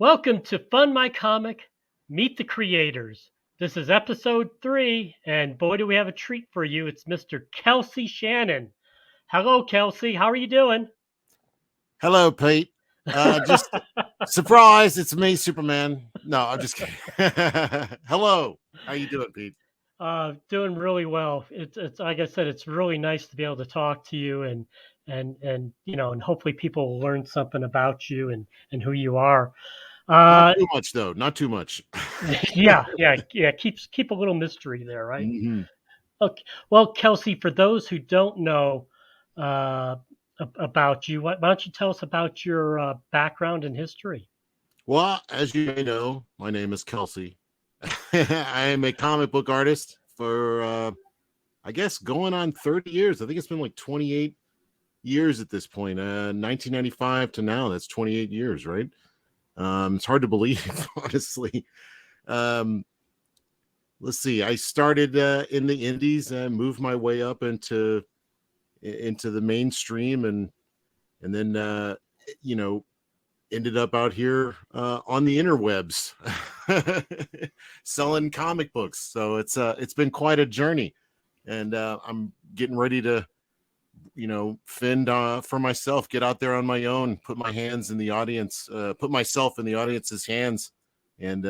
Welcome to FundMyComic Meet the Creators. This is episode 3, and boy, do we have a treat for you. It's Mr. Kelsey Shannon. Hello, Kelsey. How are you doing? Hello, Pete. Just surprise, it's me, Superman. No, I'm just kidding. Hello. How you doing, Pete? Doing really well. It's like I said, it's really nice to be able to talk to you and hopefully people will learn something about you and who you are. Not Uh, too much, though. Not too much. yeah. Keep a little mystery there, right? Mhm. Okay. Well, Kelsey, for those who don't know uh, about you, why don't you tell us about your background and history? Well, as you may know, my name is Kelsey. I am a comic book artist for, I guess, going on 30 years. I think it's been like 28 years at this point. 1995 to now, that's 28 years, right? It's hard to believe, honestly. Um, let's see. I started in the indies and moved my way up into the mainstream, and then you know ended up out here on the interwebs selling comic books. So it's been quite a journey, and I'm getting ready to fend for myself, get out there on my own, put my hands in the audience, put myself in the audience's hands, and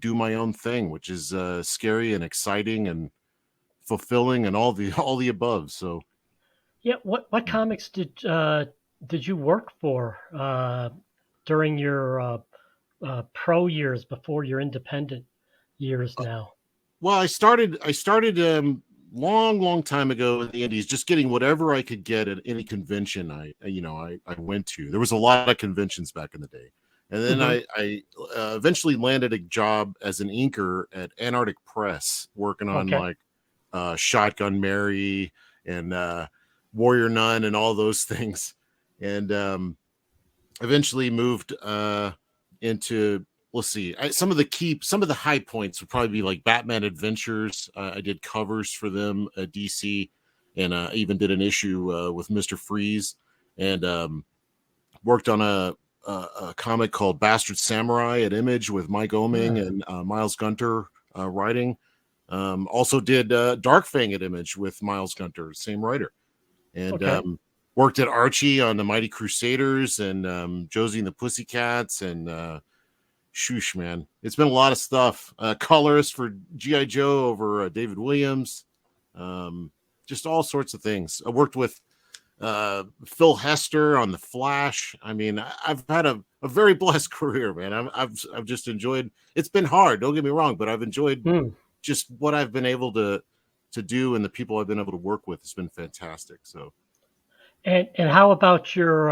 do my own thing, which is scary and exciting and fulfilling and all the above. So Yeah, what comics did you work for during your pro years before your independent years now? well, I started long time ago in the indies, just getting whatever I could get at any convention I went to. There was a lot of conventions back in the day. And then Hmm. I eventually landed a job as an inker at Antarctic Press, working on Okay. like Shotgun Mary and Warrior Nun and all those things. And eventually moved into, let's see, some of the high points would probably be like Batman Adventures. I did covers for them at DC, and I even did an issue with Mr. Freeze, and worked on a comic called Bastard Samurai at Image with Mike Oming Ah, and Miles Gunter writing. Also did Dark Fang at Image with Miles Gunter, same writer, and okay. worked at Archie on the Mighty Crusaders and Josie and the Pussycats and shoosh, man, it's been a lot of stuff. Colorist for GI Joe over David Williams, um, just all sorts of things. I worked with Phil Hester on the Flash. I mean, I've had a very blessed career, man. I've just enjoyed. It's been hard. Don't get me wrong, but I've enjoyed Hmm. just what I've been able to do, and the people I've been able to work with. It's been fantastic. So And how about your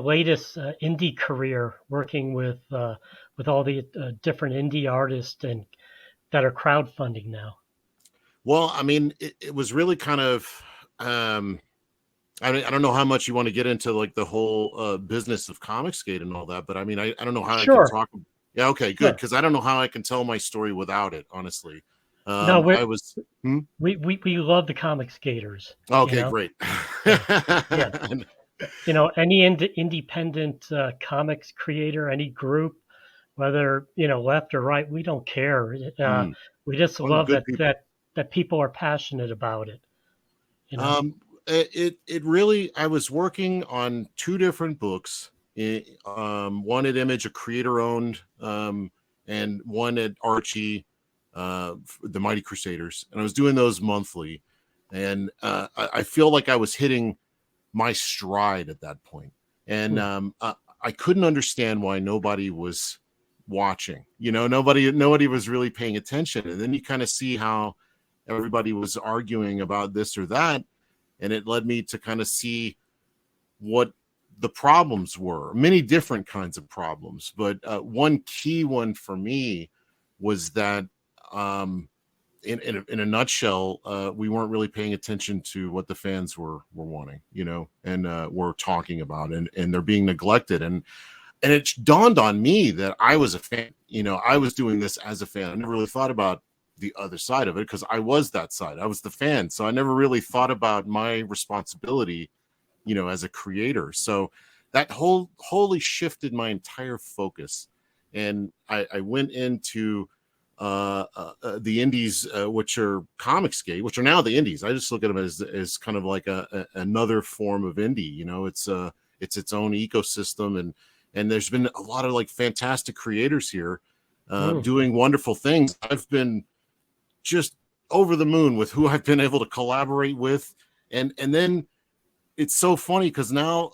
latest indie career, working with all the different indie artists and that are crowdfunding now? well, I mean, it was really kind of um I mean, I don't know how much you want to get into like the whole business of Comicsgate and all that, but I mean, I don't know how I can Sure, talk. Yeah, okay, good, sure. because I don't know how I can tell my story without it, honestly. No, I was hmm? we love the comic skaters. You Okay, know, great. yeah, yeah. Any independent comics creator, any group, whether left or right, we don't care. Mm, We just oh, love good people. that people are passionate about it. You know. It really. I was working on two different books. One at Image, a creator owned, and one at Archie, the Mighty Crusaders, and I was doing those monthly. And I feel like I was hitting my stride at that point, and Hmm. I couldn't understand why nobody was watching. Nobody was really paying attention. And then you kind of see how everybody was arguing about this or that, and it led me to kind of see what the problems were. Many different kinds of problems, but one key one for me was that um, in a nutshell, we weren't really paying attention to what the fans were wanting, and were talking about, and they're being neglected. And it dawned on me that I was a fan. I was doing this as a fan. I never really thought about the other side of it because I was that side. I was the fan. So I never really thought about my responsibility, as a creator. So that wholly shifted my entire focus. And I went into the indies, which are Comicsgate, which are now the indies. I just look at them as kind of like another form of indie. You know, it's its own ecosystem, and there's been a lot of like fantastic creators here doing wonderful things. I've been just over the moon with who I've been able to collaborate with, and then it's so funny because now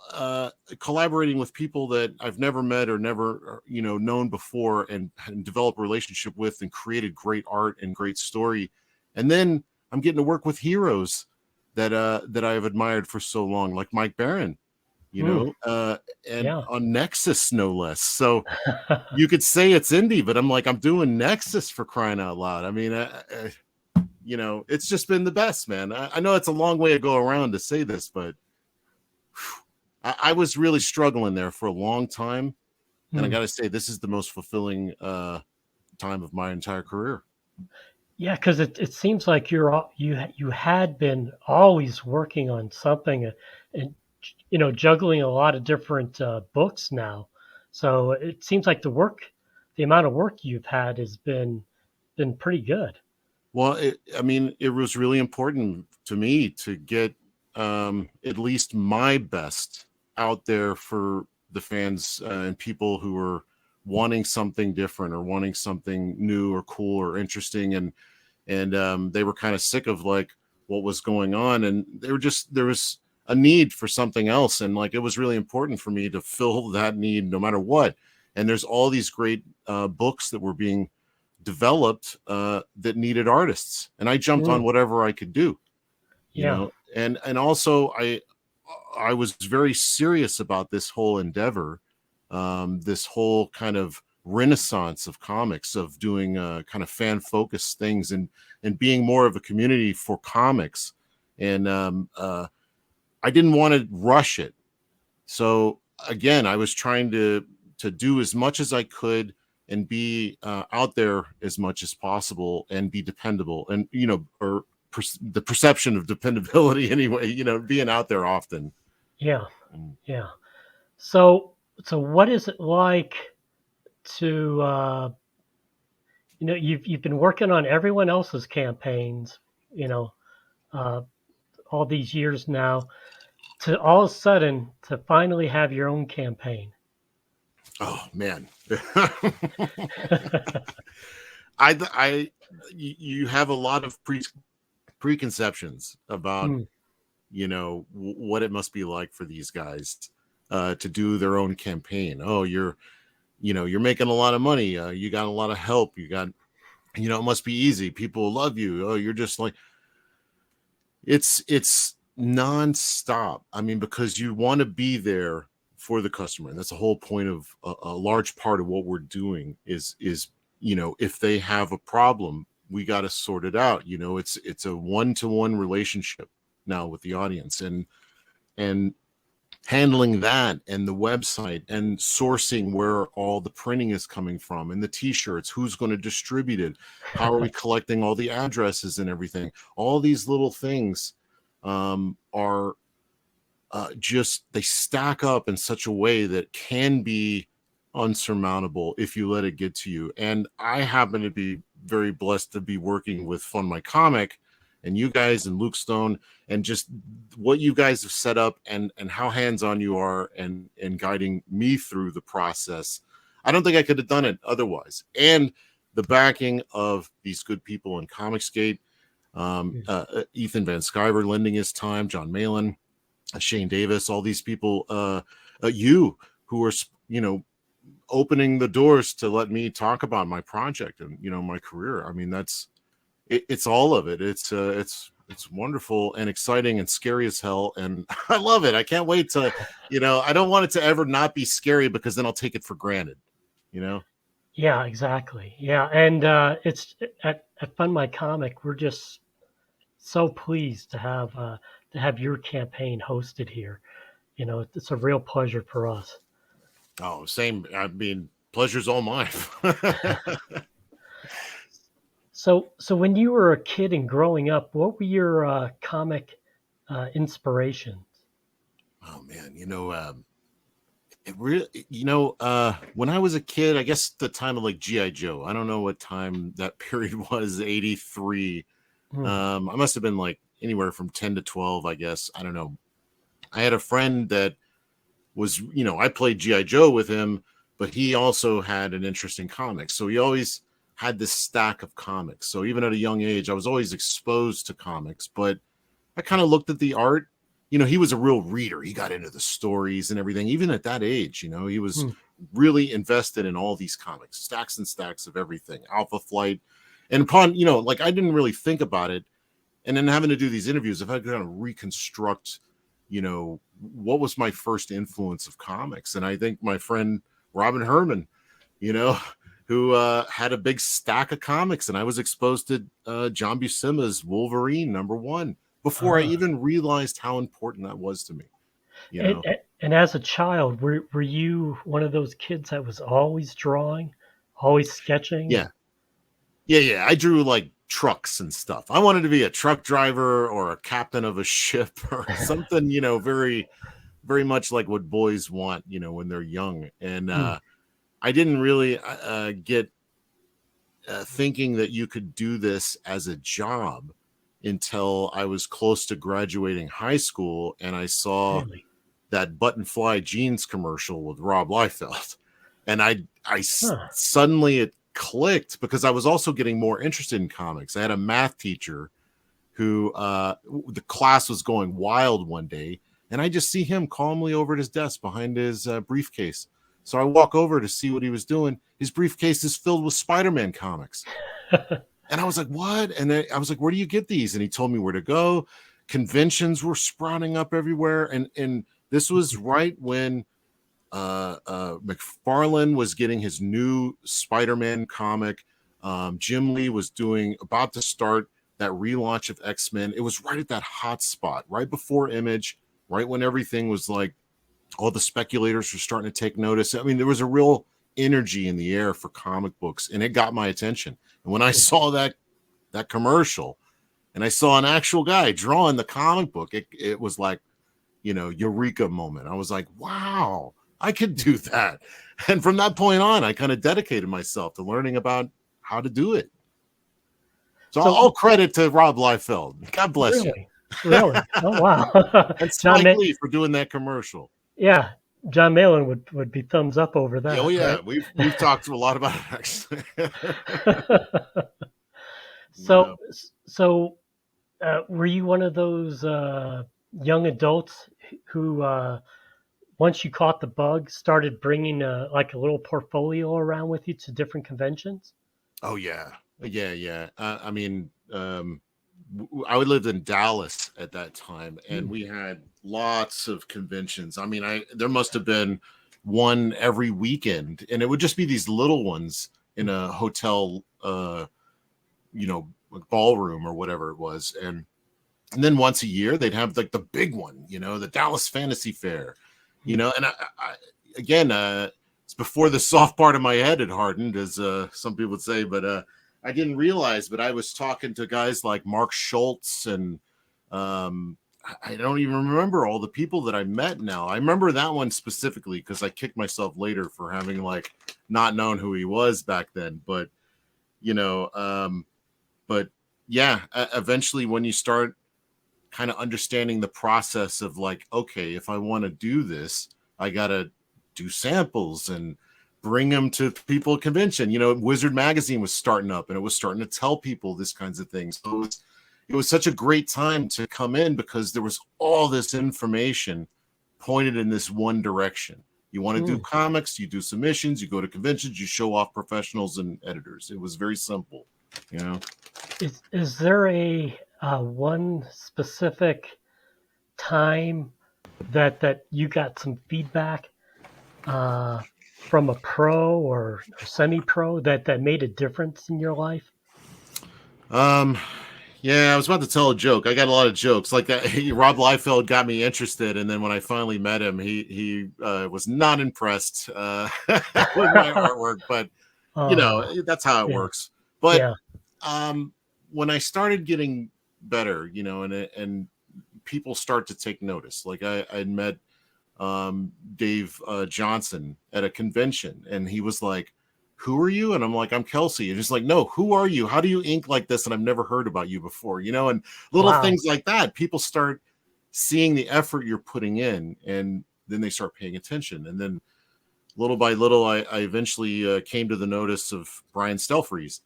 collaborating with people that I've never met or never known before, and develop a relationship with, and created great art and great story, and then I'm getting to work with heroes that I've admired for so long, like Mike Barron, and Yeah. on Nexus no less. So you could say it's indie, but I'm doing Nexus, for crying out loud. I mean, it's just been the best, man. I know it's a long way to go around to say this, but I was really struggling there for a long time, and I got to say, this is the most fulfilling time of my entire career. Yeah, because it seems like you had been always working on something, and juggling a lot of different books now. So it seems like the amount of work you've had has been pretty good. Well, I mean, it was really important to me to get at least my best out there for the fans and people who are wanting something different, or wanting something new or cool or interesting, and they were kind of sick of like what was going on, and there was a need for something else, and like it was really important for me to fill that need no matter what. And there's all these great books that were being developed that needed artists, and I jumped on Mm, whatever I could do, yeah. and also I was very serious about this whole endeavor, this whole kind of renaissance of comics, of doing kind of fan focused things, and being more of a community for comics. And I didn't want to rush it. So again, I was trying to do as much as I could, and be out there as much as possible, and be dependable, and or the perception of dependability anyway, being out there often. Yeah. Mm. Yeah. So what is it like to you've been working on everyone else's campaigns, you know, uh, all these years now, to all of a sudden to finally have your own campaign. Oh man. I you have a lot of preconceptions about Mm, what it must be like for these guys to do their own campaign. Oh, you're making a lot of money, you got a lot of help, you got, it must be easy, people love you. Oh, you're just like, it's nonstop. I mean, because you want to be there for the customer, and that's the whole point of a large part of what we're doing is if they have a problem, we got to sort it out. It's a one-to-one relationship now with the audience, and handling that, and the website, and sourcing where all the printing is coming from, and the t-shirts, who's going to distribute it, how are we collecting all the addresses and everything. All these little things are just, they stack up in such a way that can be unsurmountable if you let it get to you. And I happen to be very blessed to be working with FundMyComic and you guys and Luke Stone, and just what you guys have set up, and how hands-on you are, and guiding me through the process. I don't think I could have done it otherwise. And the backing of these good people in Comicsgate, Ethan Van Sciver lending his time, John Malin, Shane Davis, all these people, you who are, opening the doors to let me talk about my project and, my career. I mean, it's all of it. It's wonderful and exciting and scary as hell. And I love it. I can't wait to, I don't want it to ever not be scary, because then I'll take it for granted, you know? yeah, exactly. Yeah, and it's at Fund My Comic. We're just so pleased to have your campaign hosted here. It's a real pleasure for us. Oh, same. I mean, pleasure's all mine. So when you were a kid and growing up, what were your comic inspirations? Oh man, It really, when I was a kid, I guess the time of like GI Joe. I don't know what time that period was. 83. Hmm. I must have been like anywhere from 10 to 12. I guess, I don't know. I had a friend that was, I played GI Joe with him, but he also had an interest in comics. So he always had this stack of comics. So even at a young age, I was always exposed to comics, but I kind of looked at the art. He was a real reader. He got into the stories and everything. Even at that age, he was Hmm. really invested in all these comics, stacks and stacks of everything, Alpha Flight. And upon, like I didn't really think about it. And then having to do these interviews, if I could kind of reconstruct, what was my first influence of comics? And I think my friend Robin Herman, you know, who had a big stack of comics, and I was exposed to John Buscema's Wolverine #1 before I Ah. even realized how important that was to me. You And, know, and as a child, were you one of those kids that was always drawing, always sketching? yeah, yeah. I drew like trucks and stuff. I wanted to be a truck driver or a captain of a ship or something, very, very much like what boys want, when they're young. And Hmm. I didn't really get thinking that you could do this as a job until I was close to graduating high school and I saw Really? that button fly jeans commercial with Rob Liefeld. And Huh. suddenly it clicked because I was also getting more interested in comics. I had a math teacher who the class was going wild one day, and I just see him calmly over at his desk behind his briefcase. So I walk over to see what he was doing. His briefcase is filled with Spider-Man comics. And I was like, what? And then I was like, where do you get these? And he told me where to go. Conventions were sprouting up everywhere. And this was right when McFarlane was getting his new Spider-Man comic. Jim Lee was about to start that relaunch of X-Men. It was right at that hot spot, right before Image, right when everything was like, all the speculators were starting to take notice. I mean, there was a real energy in the air for comic books, and it got my attention. And when I saw that commercial, and I saw an actual guy drawing the comic book, it was like, eureka moment. I was like, wow, I could do that. And from that point on, I kind of dedicated myself to learning about how to do it. So So all credit to Rob Liefeld. God bless you. really, really, oh wow, And John. Spike Lee for doing that commercial. Yeah, John Malin would be thumbs up over Oh that, yeah, right? we've talked a lot about it actually. so Yeah. so were you one of those young adults who, once you caught the bug, started bringing like a little portfolio around with you to different conventions? Oh yeah, yeah. I mean, I lived in Dallas at that time, and Mm. we had lots of conventions. I mean, there must have been one every weekend, and it would just be these little ones in a hotel, like ballroom or whatever it was, and then once a year they'd have like the big one, the Dallas Fantasy Fair, Mm. and again, it's before the soft part of my head had hardened, as some people would say, but I didn't realize, but I was talking to guys like Mark Schultz and I don't even remember all the people that I met now. I remember that one specifically because I kicked myself later for having like not known who he was back then, but you know, um, but yeah, eventually when you start kind of understanding the process of like, okay, if I want to do this, I got to do samples and bring them to people at convention. Wizard Magazine was starting up and it was starting to tell people this kinds of things. So it was such a great time to come in because there was all this information pointed in this one direction. You want to do Mm. comics, you do submissions, you go to conventions, you show off professionals and editors. It was very simple, you know. Is there a one specific time that you got some feedback uh, from a pro or semi-pro that made a difference in your life? Um, yeah, I was about to tell a joke. I got a lot of jokes like that. Rob Liefeld got me interested, and then when I finally met him, he was not impressed with my artwork. But uh, that's how it yeah, works. But yeah. um, when I started getting better, and people start to take notice. Like I met Dave Johnson at a convention, and he was like, "Who are you?" And I'm like, "I'm Kelsey." And he's like, "No, who are you? How do you ink like this? And I've never heard about you before." And little Wow. things like that. People start seeing the effort you're putting in, and then they start paying attention. And then little by little, I eventually came to the notice of Brian Stelfreeze,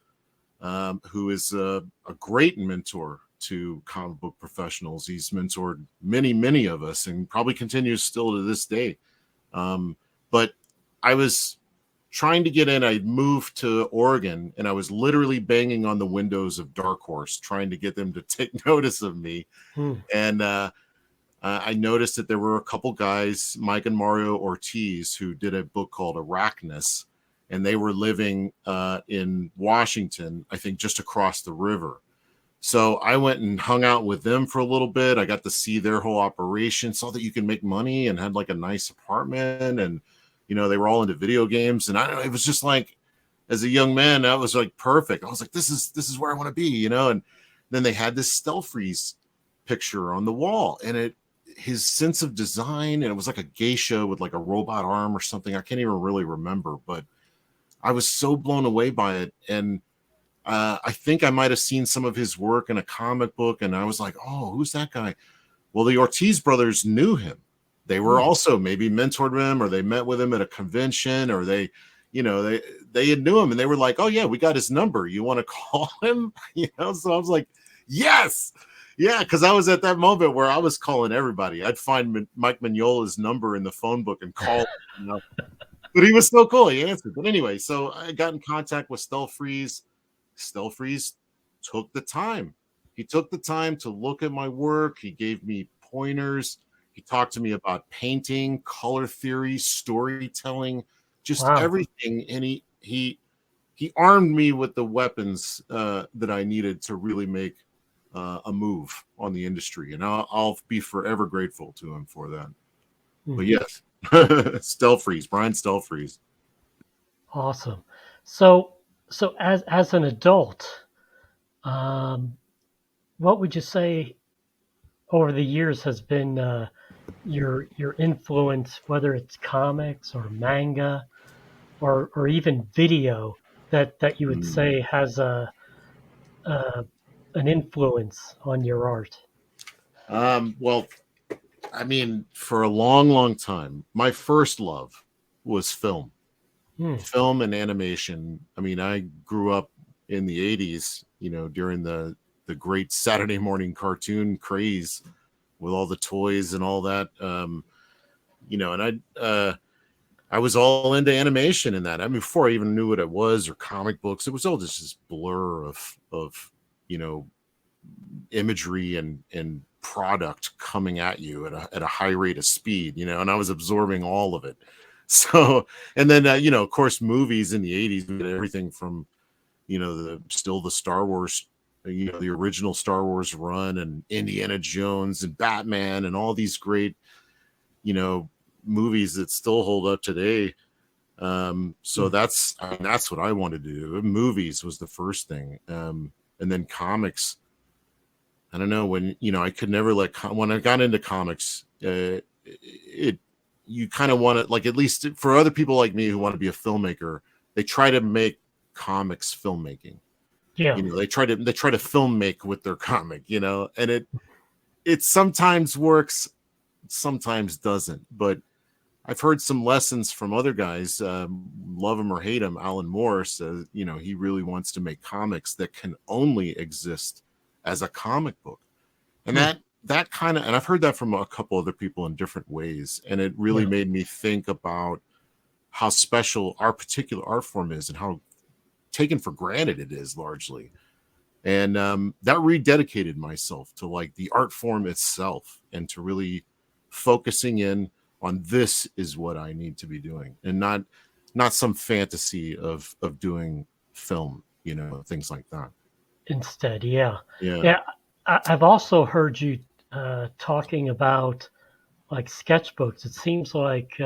who is a great mentor to comic book professionals. He's mentored many, many of us, and probably continues still to this day. But I was trying to get in. I moved to Oregon, and I was literally banging on the windows of Dark Horse, trying to get them to take notice of me. Hmm. And I noticed that there were a couple guys, Mike and Mario Ortiz, who did a book called Arachnus, and they were living in Washington, I think just across the river. So I went and hung out with them for a little bit. I got to see their whole operation, saw that you can make money, and had like a nice apartment. And, they were all into video games. And I don't know, it was just like, as a young man, that was like perfect. I was like, this is where I want to be, And then they had this Stelfreeze picture on the wall, and his sense of design, and it was like a geisha with like a robot arm or something. I can't even really remember, but I was so blown away by it. And I think I might have seen some of his work in a comic book, and I was like, oh, who's that guy? Well, the Ortiz brothers knew him. They were also maybe mentored him, or they met with him at a convention, or they had knew him, and they were like, oh yeah, we got his number. You want to call him? So I was like, yes. Yeah, because I was at that moment where I was calling everybody. I'd find Mike Mignola's number in the phone book and call him, But he was so cool. He answered. But anyway, so I got in contact with Stelfreeze. Stelfreeze took the time. He took the time to look at my work. He gave me pointers. He talked to me about painting, color theory, storytelling, just Wow. everything. And he armed me with the weapons that I needed to really make a move on the industry. And I'll be forever grateful to him for that. Hmm. But yes, Stelfreeze, Brian Stelfreeze. Awesome. So as an adult, um, what would you say over the years has been your influence, whether it's comics or manga or even video, that you would Mm. say has a an influence on your art? Well, I mean, for a long, long time, my first love was film. Hmm. Film and animation. I mean, I grew up in the 80s, during the great Saturday morning cartoon craze with all the toys and all that. And I was all into animation in that. I mean, before I even knew what it was or comic books, it was all just this blur of you know imagery and product coming at you at a high rate of speed, and I was absorbing all of it. So, and then, of course, movies in the 80s, everything from, the Star Wars, the original Star Wars run, and Indiana Jones and Batman and all these great, you know, movies that still hold up today. So Hmm. that's what I wanted to do. Movies was the first thing. And then comics. I don't know, when, I could never when I got into comics, you kind of want to, like, at least for other people like me who want to be a filmmaker, they try to make comics filmmaking. Yeah. They try to film make with their comic, and it sometimes works, sometimes doesn't. But I've heard some lessons from other guys, love him or hate him. Alan Moore says, he really wants to make comics that can only exist as a comic book. And Hmm. that kind of, and I've heard that from a couple other people in different ways. And it really Yeah. made me think about how special our particular art form is and how taken for granted it is largely. And that rededicated myself to like the art form itself and to really focusing in on this is what I need to be doing, and not some fantasy of doing film, things like that. Instead, yeah, Yeah. yeah. I've also heard you talking about like sketchbooks. It seems like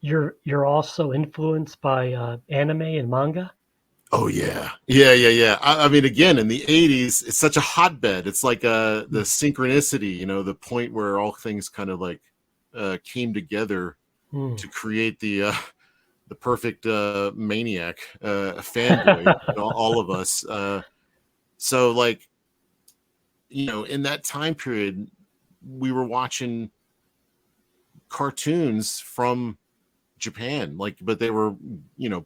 you're also influenced by anime and manga. Oh yeah. Yeah. I mean, again, in the 80s, it's such a hotbed. It's like the Hmm. synchronicity, the point where all things kind of like came together Hmm. to create the perfect maniac fanboy, all of us. So like, in that time period, we were watching cartoons from Japan, like, but they were,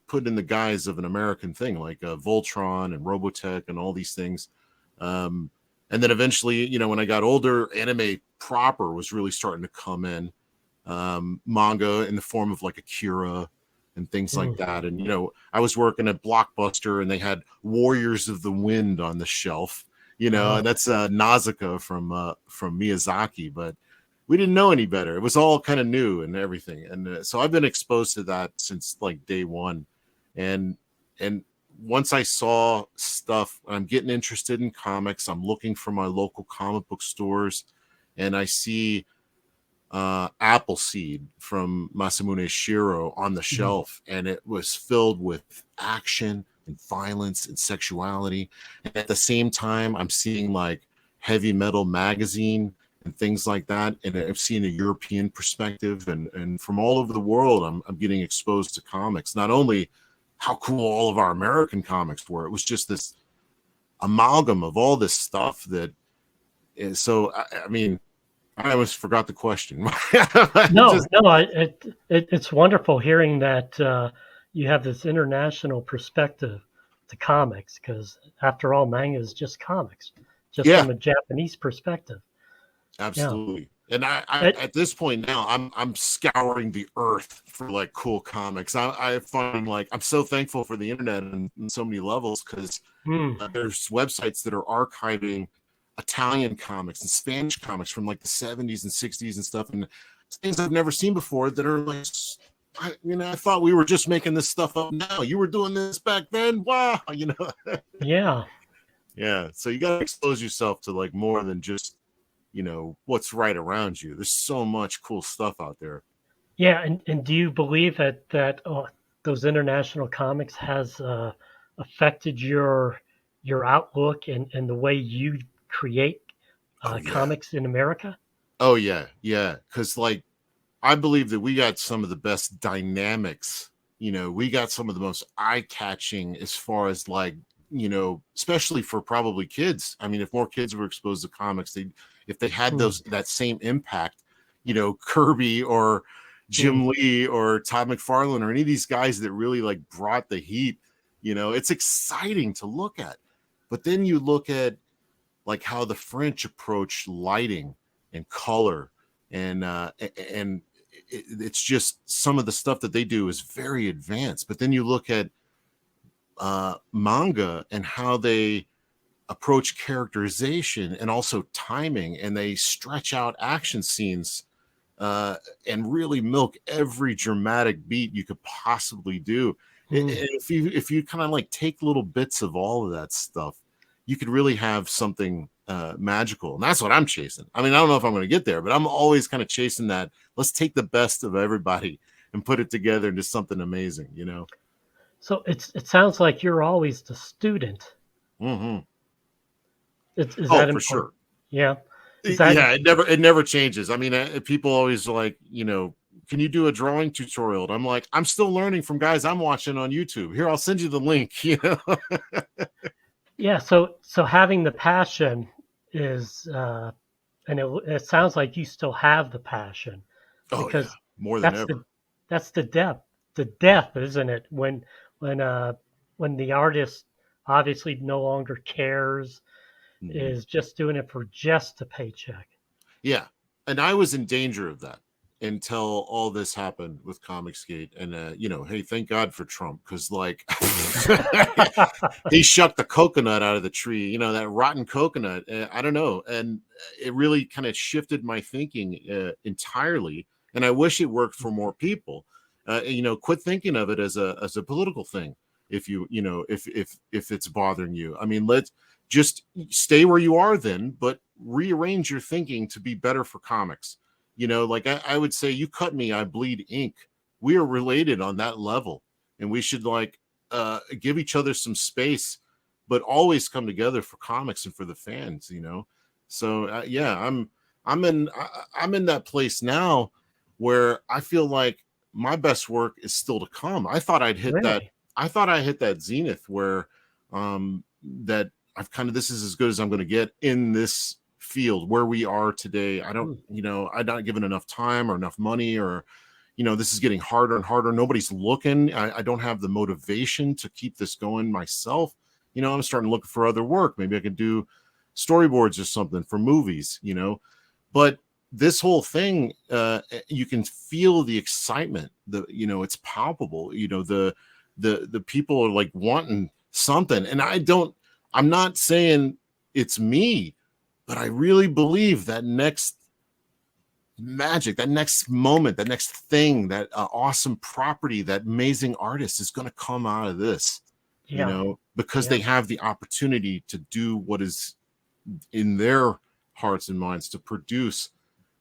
put in the guise of an American thing, like Voltron and Robotech and all these things. And then eventually, when I got older, anime proper was really starting to come in. Manga in the form of like Akira and things Hmm. like that. And I was working at Blockbuster, and they had Warriors of the Wind on the shelf. And that's Nausicaa from Miyazaki, but we didn't know any better. It was all kind of new and everything, and so I've been exposed to that since like day one. And and once I saw stuff, I'm getting interested in comics. I'm looking for my local comic book stores, and I see Appleseed from Masamune Shiro on the Hmm. shelf, and it was filled with action and violence and sexuality. And at the same time, I'm seeing like Heavy Metal magazine and things like that, and I'm seeing a European perspective, and from all over the world, I'm getting exposed to comics. Not only how cool all of our American comics were, it was just this amalgam of all this stuff that is so. I mean, I almost forgot the question. No, Just no, it's wonderful hearing that you have this international perspective to comics, because after all, manga is just comics, just yeah, from a Japanese perspective. Yeah. absolutely. And I It, at this point now, I'm scouring the earth for like cool comics. I find like I'm so thankful for the internet in so many levels, because hmm. there's websites that are archiving Italian comics and Spanish comics from like the 70s and 60s and stuff, and things I've never seen before that are like, I thought we were just making this stuff up now. You were doing this back then. Wow, Yeah. Yeah. So you got to expose yourself to like more than just, what's right around you. There's so much cool stuff out there. Yeah, and do you believe that those international comics has affected your outlook and the way you create Oh, yeah. comics in America? Oh, yeah. Yeah. Cause like, I believe that we got some of the best dynamics. We got some of the most eye catching as far as like, especially for probably kids. I mean, if more kids were exposed to comics, if they had Hmm. that same impact, Kirby or Hmm. Jim Lee or Todd McFarlane or any of these guys that really like brought the heat, it's exciting to look at. But then you look at like how the French approach lighting and color, and it's just some of the stuff that they do is very advanced. But then you look at manga and how they approach characterization and also timing, and they stretch out action scenes and really milk every dramatic beat you could possibly do. Hmm. If you kind of like take little bits of all of that stuff, you could really have something magical. And that's what I'm chasing. I mean, I don't know if I'm going to get there, but I'm always kind of chasing that. Let's take the best of everybody and put it together into something amazing. So it sounds like you're always the student. Mm-hmm. Is Oh, that for important? sure. Yeah. Is that Yeah, it never changes. I mean, people always like, can you do a drawing tutorial? And I'm like, I'm still learning from guys I'm watching on YouTube. Here, I'll send you the link. yeah? So having the passion is, and it sounds like you still have the passion, Oh yeah, because more than that's the ever. that's the death, isn't it? When when the artist obviously no longer cares, Mhm. is just doing it for just a paycheck. Yeah, and I was in danger of that until all this happened with Comicsgate, and hey, thank God for Trump, because like he shucked the coconut out of the tree, that rotten coconut. I don't know, and it really kind of shifted my thinking entirely. And I wish it worked for more people. Quit thinking of it as a political thing. If if it's bothering you, I mean, let's just stay where you are then, but rearrange your thinking to be better for comics. Like I would say, you cut me, I bleed ink. We are related on that level, and we should like give each other some space, but always come together for comics and for the fans. So yeah, I'm in that place now. where I feel like my best work is still to come. I thought I'd hit that. Really? I thought I hit that zenith where that I've kind of, this is as good as I'm going to get in this field where we are today. I don't, Hmm. I'm not given enough time or enough money, or, this is getting harder and harder. Nobody's looking. I don't have the motivation to keep this going myself. I'm starting to look for other work. Maybe I could do storyboards or something for movies, but this whole thing, you can feel the excitement, it's palpable, the people are like wanting something. And I'm not saying it's me, but I really believe that next magic, that next moment, that next thing, that awesome property, that amazing artist is going to come out of this, Yeah. because Yeah. they have the opportunity to do what is in their hearts and minds to produce,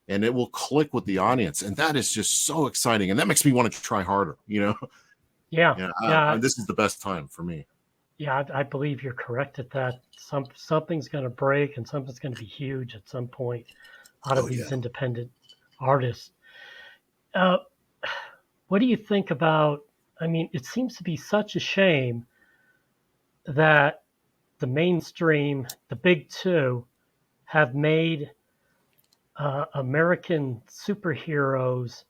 and it will click with the audience. And that is just so exciting. And that makes me want to try harder, Yeah. Yeah. this is the best time for me. Yeah. I believe you're correct at that. Something's going to break and something's going to be huge at some point out of Oh yeah. these independent artists. Uh, what do you think about? I mean, it seems to be such a shame that the mainstream, the big two, have made American superheroes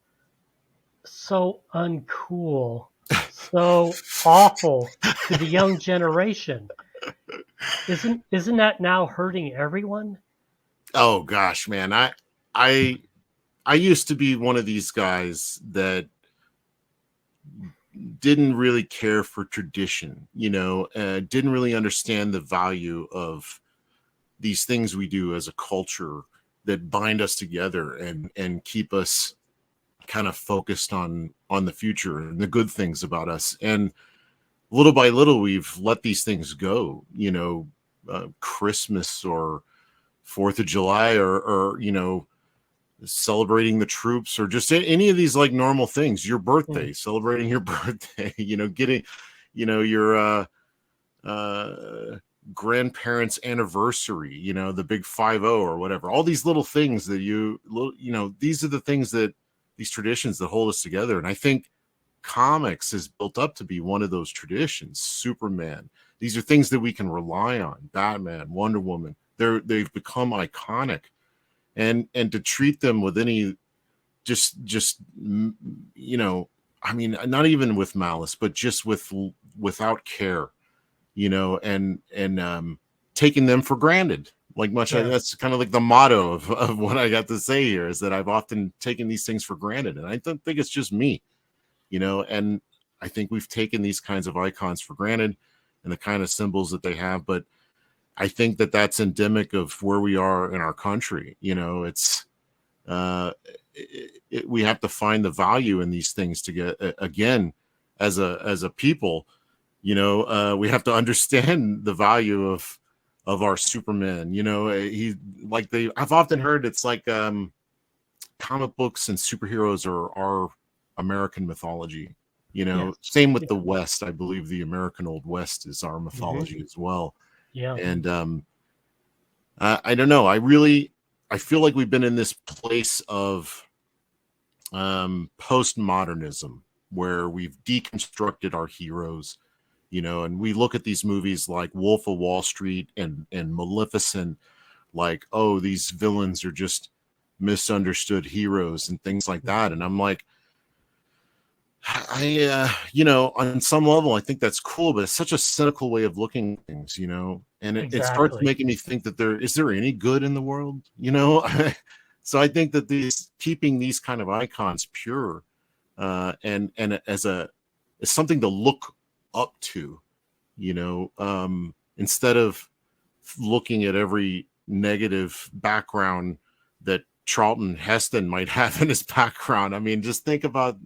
so uncool, so awful to the young generation. Isn't that now hurting everyone? Oh gosh, man. I I used to be one of these guys that didn't really care for tradition, didn't really understand the value of these things we do as a culture that bind us together and keep us kind of focused on the future and the good things about us. And little by little, we've let these things go, Christmas or 4th of July, or celebrating the troops, or just any of these like normal things, your Mm, birthday, celebrating your birthday, getting, your uh grandparents anniversary, the big 50 or whatever, all these little things that these are the things that, these traditions that hold us together. And I think comics is built up to be one of those traditions. Superman, these are things that we can rely on. Batman, Wonder Woman, they've become iconic. And to treat them with any, just I mean, not even with malice, but just without care, and taking them for granted, like much. yeah, That's kind of like the motto of what I got to say here, is that I've often taken these things for granted. And I don't think it's just me, and I think we've taken these kinds of icons for granted and the kind of symbols that they have. But I think that that's endemic of where we are in our country. It's uh, we have to find the value in these things to get, again, as a people. We have to understand the value of our Superman. He, like, I've often heard it's like comic books and superheroes are our American mythology. yes, Same with yeah, the West. I believe the American Old West is our hmm, mythology as well. yeah, And I don't know. I feel like we've been in this place of postmodernism, where we've deconstructed our heroes, and we look at these movies like Wolf of Wall Street and Maleficent, like, oh, these villains are just misunderstood heroes and things like that. And I'm like, on some level, I think that's cool, but it's such a cynical way of looking at things, and it starts exactly. making me think that is there any good in the world, So I think that keeping these kind of icons pure, and as something to look up to, instead of looking at every negative background that Charlton Heston might have in his background. I mean, just think about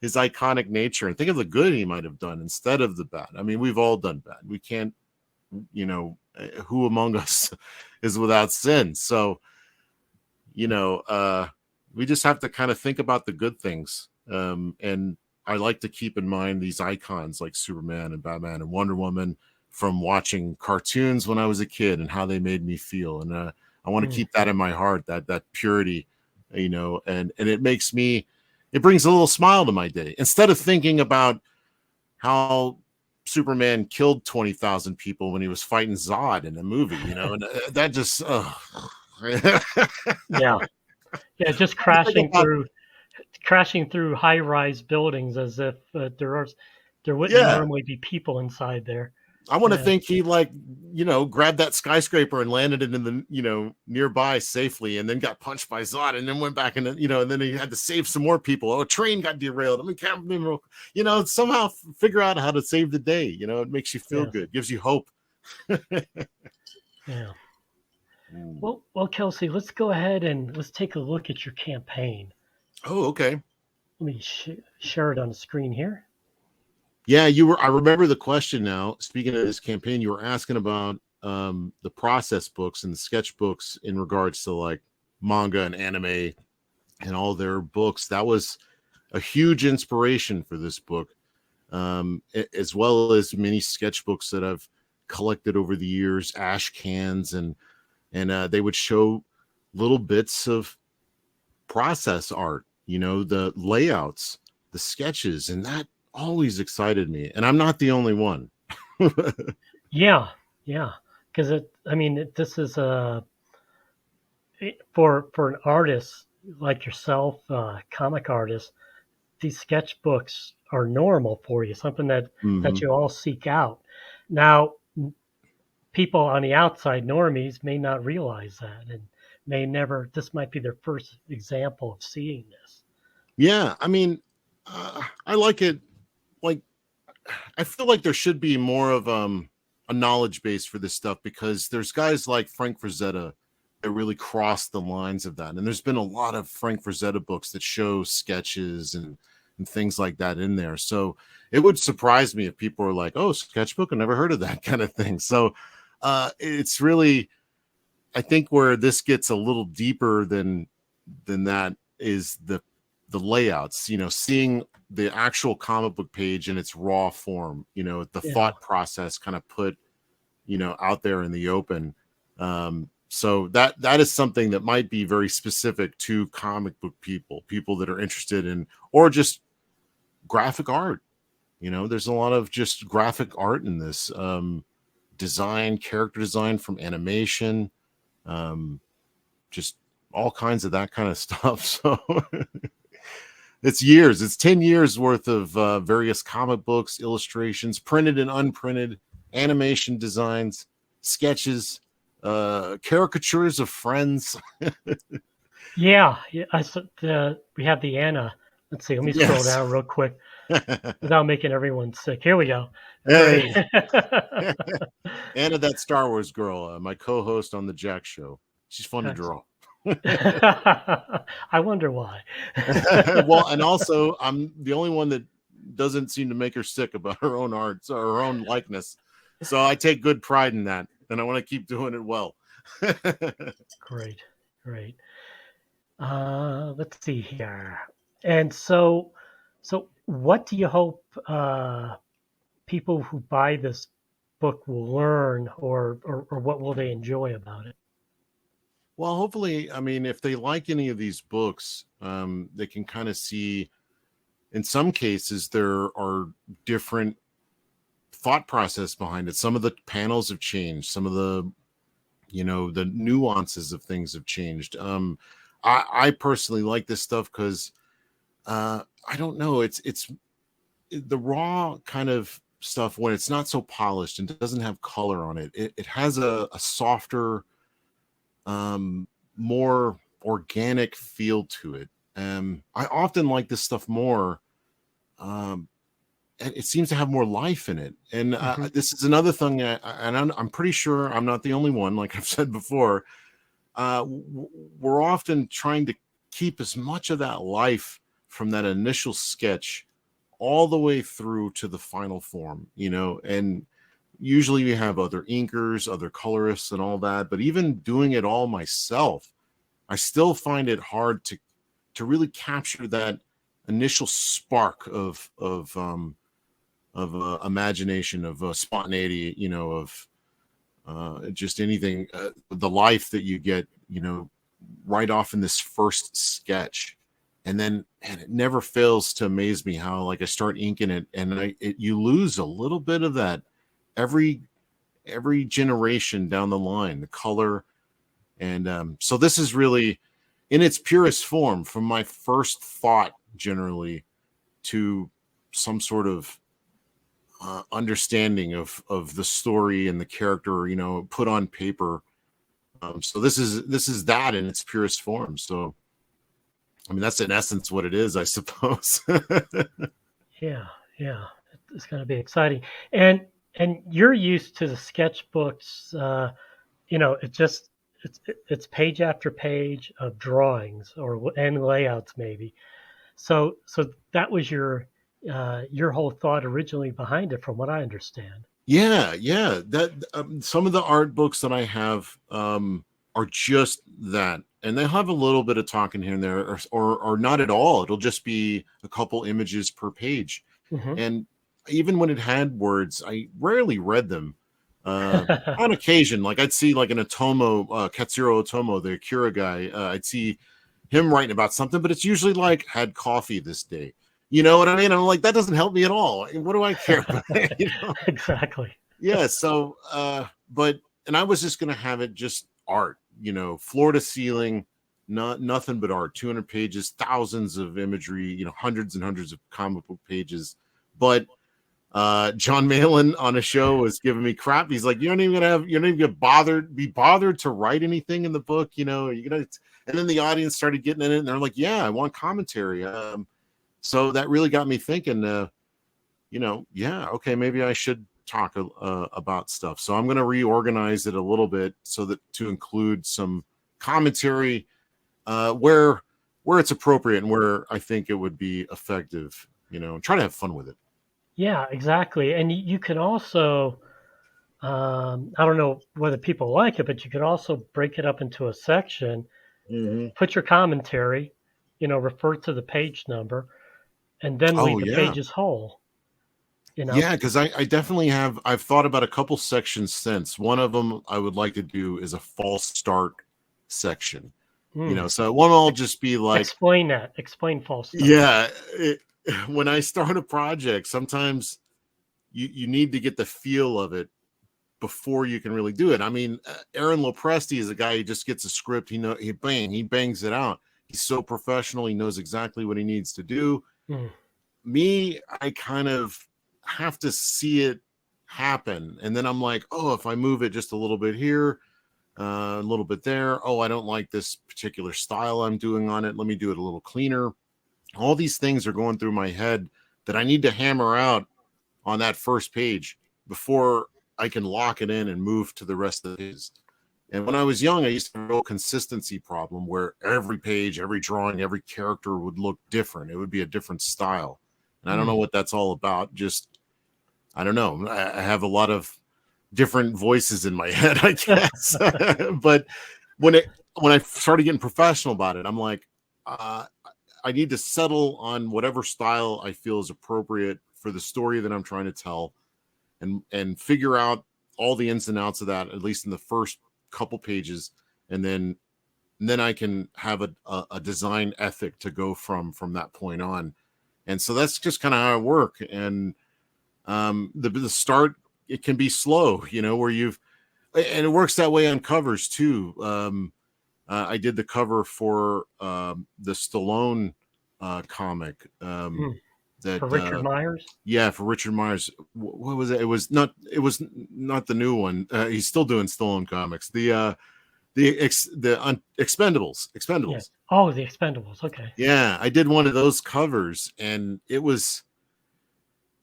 his iconic nature and think of the good he might have done instead of the bad. I mean, we've all done bad. We can't, who among us is without sin? So, you know, uh, we just have to kind of think about the good things. And I like to keep in mind these icons like Superman and Batman and Wonder Woman from watching cartoons when I was a kid and how they made me feel. And I want to Mm, keep that in my heart, that purity, and it brings a little smile to my day instead of thinking about how Superman killed 20,000 people when he was fighting Zod in a movie, and that just, Yeah. Yeah. Just crashing through high-rise buildings as if there wouldn't yeah. normally be people inside there. I want to Yeah. think he grabbed that skyscraper and landed it in the, nearby safely and then got punched by Zod and then went back and then he had to save some more people. Oh, a train got derailed. I mean, can't remember, somehow figure out how to save the day. It makes you feel Yeah. good, gives you hope. Yeah. Well, Kelsey, let's go ahead and let's take a look at your campaign. Oh, okay. Let me share it on the screen here. Yeah, I remember the question now. Speaking of this campaign, you were asking about the process books and the sketchbooks in regards to like manga and anime and all their books. That was a huge inspiration for this book, as well as many sketchbooks that I've collected over the years, ash cans, and they would show little bits of process art, the layouts, the sketches, and that always excited me. And I'm not the only one. Yeah, because this is for an artist like yourself, comic artist. These sketchbooks are normal for you, something that Mm-hmm. you all seek out. Now, people on the outside, normies, may not realize that and this might be their first example of seeing this. Yeah, I mean, I like it. Like, I feel like there should be more of a knowledge base for this stuff, because there's guys like Frank Frazetta that really cross the lines of that, and there's been a lot of Frank Frazetta books that show sketches and things like that in there. So it would surprise me if people are like, "Oh, sketchbook, I never heard of that," kind of thing. So it's really, I think where this gets a little deeper than that is the layouts, seeing the actual comic book page in its raw form, the thought process kind of put, out there in the open. So that is something that might be very specific to comic book people that are interested in, or just graphic art. There's a lot of just graphic art in this, character design from animation, just all kinds of that kind of stuff. So it's 10 years worth of various comic books, illustrations, printed and unprinted, animation designs, sketches, caricatures of friends. Yeah, we have the Anna. Let's see. Let me scroll Yes. down real quick without making everyone sick. Here we go. Hey. Great. Anna, that Star Wars girl, my co-host on the Jack Show. She's fun to draw. I wonder why. Well, and also I'm the only one that doesn't seem to make her sick about her own art or her own likeness. So I take good pride in that, and I want to keep doing it well. Great. Let's see here. And so what do you hope people who buy this book will learn, or what will they enjoy about it? Well, hopefully, I mean, if they like any of these books, they can kind of see, in some cases, there are different thought process behind it. Some of the panels have changed. Some of the, the nuances of things have changed. I personally like this stuff because I don't know. It's the raw kind of stuff when it's not so polished and doesn't have color on it. It has a softer, more organic feel to it. I often like this stuff more. It seems to have more life in it. And this is another thing, and I'm pretty sure I'm not the only one, like I've said before. We're often trying to keep as much of that life from that initial sketch all the way through to the final form, and usually we have other inkers, other colorists and all that, but even doing it all myself, I still find it hard to really capture that initial spark of imagination, of spontaneity, of just anything, the life that you get, right off in this first sketch. And then, and it never fails to amaze me how, like, I start inking it, and you lose a little bit of that every generation down the line, the color. And so this is really in its purest form, from my first thought generally to some sort of understanding of the story and the character, you know, put on paper. So this is that in its purest form. So I mean, that's in essence what it is, I suppose. Yeah, yeah, it's going to be exciting. And you're used to the sketchbooks. You know, it's page after page of drawings and layouts maybe. So that was your whole thought originally behind it, from what I understand. Yeah. That some of the art books that I have are just that, and they have a little bit of talking here and there, or not at all. It'll just be a couple images per page. Hmm. And even when it had words, I rarely read them. On occasion, like I'd see like an Otomo, Katsuro Otomo, the Akira guy, I'd see him writing about something, but it's usually like had coffee this day. You know what I mean? I'm like, that doesn't help me at all. What do I care? You know? Exactly. Yeah. So, but, and I was just going to have it just art, you know, floor to ceiling, not nothing but art, 200 pages, thousands of imagery, you know, hundreds and hundreds of comic book pages. But John Malin on a show was giving me crap. He's like, you're not even gonna be bothered to write anything in the book, you know, you're gonna. And then the audience started getting in it, and they're like, yeah, I want commentary. So that really got me thinking, you know, yeah, okay, maybe I should talk about stuff. So I'm going to reorganize it a little bit so that to include some commentary where it's appropriate and where I think it would be effective, you know, and try to have fun with it. Yeah, exactly. And you can also, I don't know whether people like it, but you could also break it up into a section, Mm-hmm. put your commentary, you know, refer to the page number, and then Oh leave the yeah. pages whole, you know? Yeah, because I definitely I've thought about a couple sections since. One of them I would like to do is a false start section. You Hmm. know, so it won't all just be like, Explain that. Explain false start. yeah, when I start a project, sometimes you need to get the feel of it before you can really do it. I mean, Aaron Lopresti is a guy who just gets a script, he bangs it out. He's so professional, he knows exactly what he needs to do. Hmm. Me, I kind of have to see it happen, and then I'm like, oh, if I move it just a little bit here, a little bit there, oh, I don't like this particular style I'm doing on it, let me do it a little cleaner. All these things are going through my head that I need to hammer out on that first page before I can lock it in and move to the rest of the pages. And when I was young, I used to have a real consistency problem where every page, every drawing, every character would look different. It would be a different style. And I don't know Hmm. what that's all about. Just, I don't know. I have a lot of different voices in my head, I guess. But when I started getting professional about it, I'm like, uh, I need to settle on whatever style I feel is appropriate for the story that I'm trying to tell, and figure out all the ins and outs of that, at least in the first couple pages, and then I can have a design ethic to go from that point on. And so that's just kind of how I work. And the start, it can be slow, you know, where and it works that way on covers too. I did the cover for the Stallone comic Hmm. For that Richard Myers? yeah, for Richard Myers. What was it? It was not the new one. He's still doing Stallone comics. Yeah. Expendables. Oh, the Expendables. Okay. Yeah, I did one of those covers, and it was,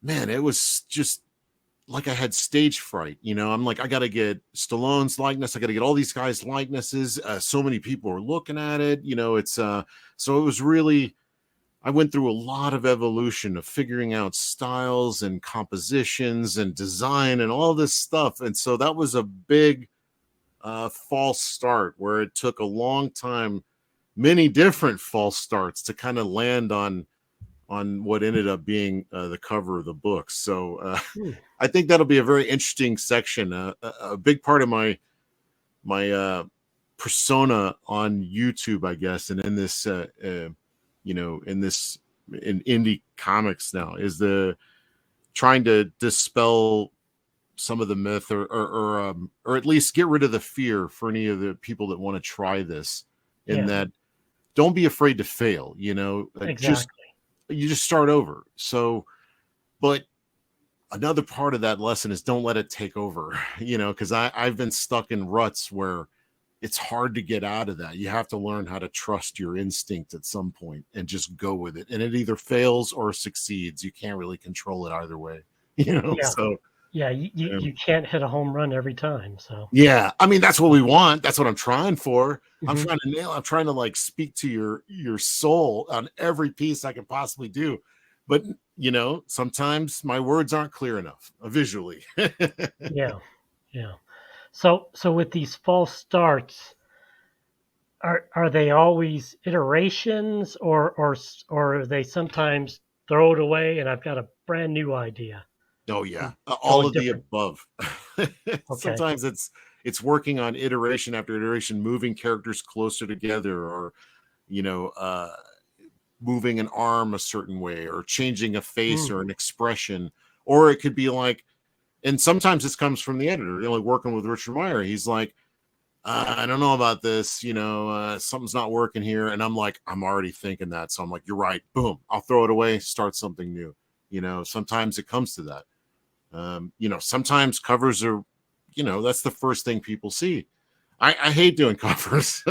man, it was just like I had stage fright. You know, I'm like, I got to get Stallone's likeness. I got to get all these guys' likenesses. So many people are looking at it. You know, it's so it was really, I went through a lot of evolution of figuring out styles and compositions and design and all this stuff. And so that was a big false start where it took a long time, many different false starts to kind of land on what ended up being the cover of the book. So Hmm. I think that'll be a very interesting section. A big part of my persona on YouTube, I guess, and in this in indie comics now, is the trying to dispel some of the myth, or at least get rid of the fear for any of the people that want to try this, in Yeah, that don't be afraid to fail, exactly. you just start over. So, but another part of that lesson is don't let it take over, because I've been stuck in ruts where it's hard to get out of that. You have to learn how to trust your instinct at some point and just go with it. And it either fails or succeeds. You can't really control it either way, Yeah, so. yeah. You um, you can't hit a home run every time. So. Yeah, I mean that's what we want. That's what I'm trying for. I'm Hmm. trying to nail. I'm trying to like speak to your soul on every piece I can possibly do. But sometimes my words aren't clear enough visually. Yeah, yeah. So with these false starts, are they always iterations, or are they sometimes throw it away and I've got a brand new idea? Oh yeah, Go all a of the different. above. Okay. Sometimes it's working on iteration after iteration, moving characters closer together, or you know, uh, moving an arm a certain way, or changing a face Mm, or an expression, or it could be like. And sometimes this comes from the editor, working with Richard Meyer. He's like, I don't know about this, something's not working here. And I'm like, I'm already thinking that. So I'm like, you're right. Boom. I'll throw it away, start something new. Sometimes it comes to that. Sometimes covers are, that's the first thing people see. I hate doing covers.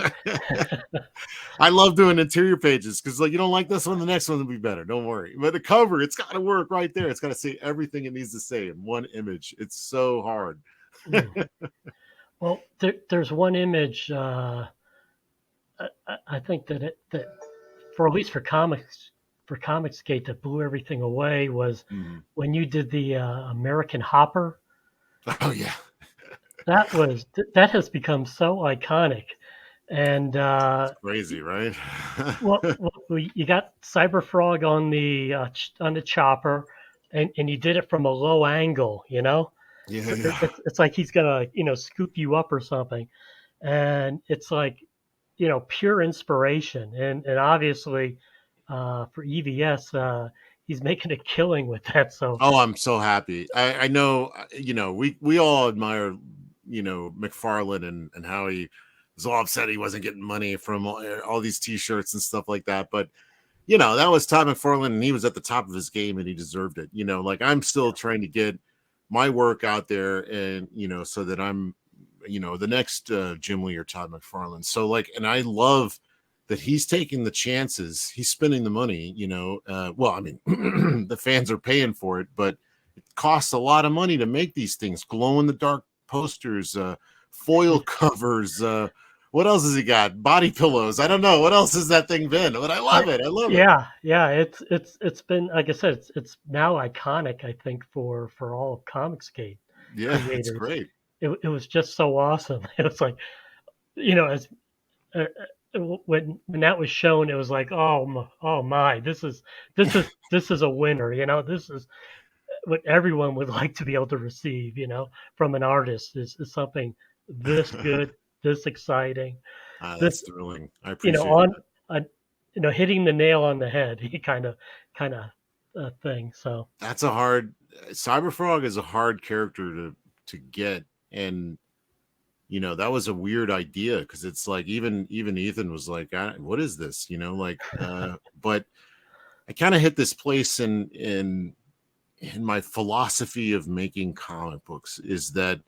I love doing interior pages because, like, you don't like this one, the next one will be better. Don't worry. But the cover, it's got to work right there. It's got to say everything it needs to say in one image. It's so hard. mm. Well, there's one image. I think that for at least for Comicsgate that blew everything away was Mhm. when you did the American Hopper. Oh yeah, That has become so iconic, and it's crazy, right? you got Cyberfrog on the chopper, and you did it from a low angle. Yeah, yeah. It's like he's gonna scoop you up or something, and it's like pure inspiration, and obviously for EVS he's making a killing with that. So Oh, I'm so happy. I know, we all admire, McFarlane, and how he was all upset he wasn't getting money from all these T-shirts and stuff like that. But that was Todd McFarlane, and he was at the top of his game, and he deserved it. Like, I'm still trying to get my work out there, and so that I'm, the next Jim Lee or Todd McFarlane. So, like, and I love that he's taking the chances, he's spending the money. Well, I mean, the fans are paying for it, but it costs a lot of money to make these things, glow in the dark posters, foil covers. What else has he got? Body pillows. I don't know. What else has that thing been? But I love I it. I love it. yeah, it's been, like I said, it's now iconic, I think, for all of Comicsgate Yeah, it's creators. great. It was just so awesome. It was like, as uh, when that was shown, it was like, oh my, this is a winner. This is what everyone would like to be able to receive. From an artist is something this good, this exciting, this That's thrilling. I appreciate on that. a hitting the nail on the head kind of thing. So That's a hard. Cyberfrog is a hard character to get, and that was a weird idea, because it's like, even Ethan was like, what is this, like, but I kind of hit this place in my philosophy of making comic books, is that